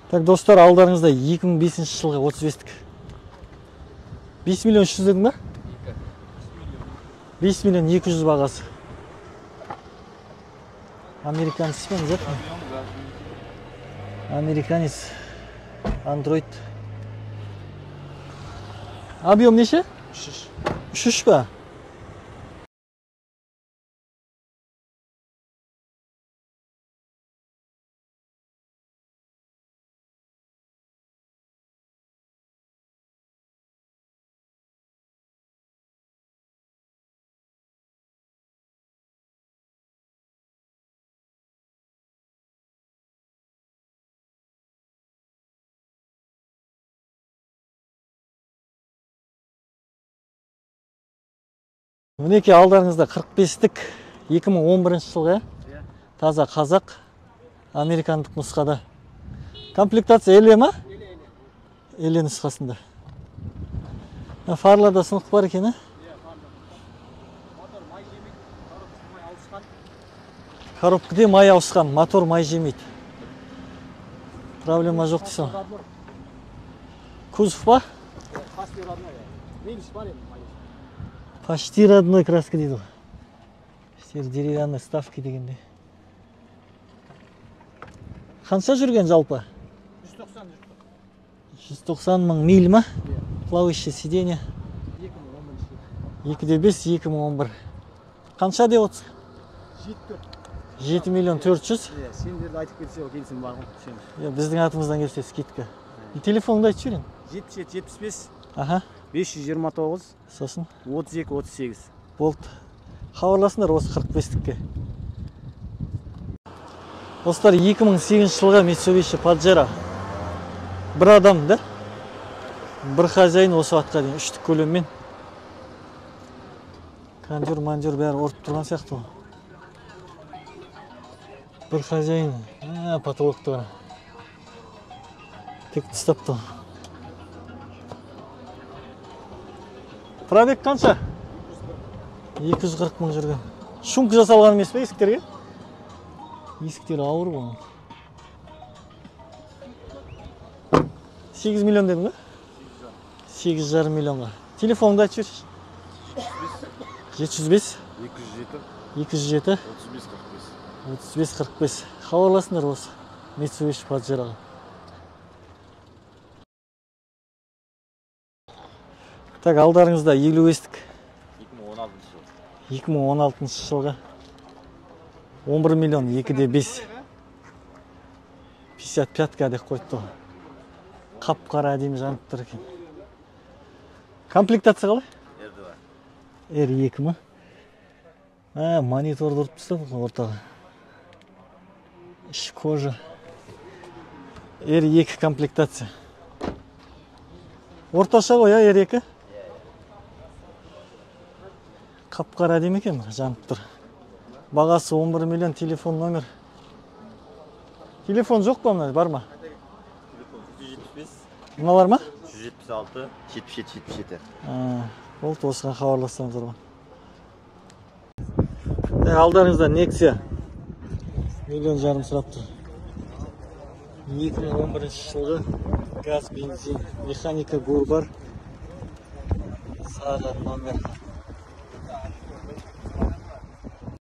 Так, достар, алдарыңызда 2005 жылғы 35-тік. 5 миллион 300 дедің ба? 5 миллион 200 бағасы. Американец пен зат? Американец. Android. Объем неше? 3 ба? Мінеке алдарыңызда 45-тік 2011 жылғы таза қазақ американдық нұсқада. Комплектация еле ма? Еле нұсқасында. Фарларда сынық бар екен, коробкіде май ауысқан, мотор май жемейді. Проблема жоқ дейсің. Кузов ба? Почти родной краска дейді. Деревянный ставки дегенде. Қанша жүрген жалпы? 190 мың миль ма? Плавающее сиденье. 2.5 2011. Қанша деп отсың? 7 миллион 400. Сендерді айтып кетсе, о келсін бар ғой. Біздің атымыздан келсе скидка. Телефоныңды айтып жүрін? 77-75. Аха. 529. Сосын? 32-38. Болды. Хабарласыңдар осы 45-тікке. Достар, 2008 жылға Mitsubishi Pajero. Бір адам, да? Бір хозяин осы атқа дейін 3-тік көлеммен. Кондер, мандер бәрі ортып тұрған сияқты. Бір хозяин. Потолокты бар. Тек тыстапты. Пробег қанша? 240 мың жүрген. Шумка жасалған емес пе есіктерге? Есіктері ауыр бұл. 8 миллион дедің ба? 8,5 миллионға. Телефоныңды айтып жүрші? 705 207 35-45. Хабарласыңдар осы Mitsubishi Pajero'ға. Так, алдарыңызда 55-тік 2016 жылға 11 миллион 2.5 55-ка деп қойды. Қап-қара әдемі жанып тұр екен. Комплектация қалай? R2 ма? Монитор ұрып тұстады ортаға. Іш кожа. R2 комплектация. Орташа ғой, R2? Қап-қара әдемі екен, жанып тұр. Бағасы 11 миллион, телефон номер. Телефон жоқ па мына, бар ма? Телефон 175. Мыналар ма? 176 77 77. Болды, осыған хабарлассаңыздар. Алдарыңызда Nexia 1,5 миллион сұрап тұр. 2011 жылғы газ, бензин, механика гур бар. Сағат номер.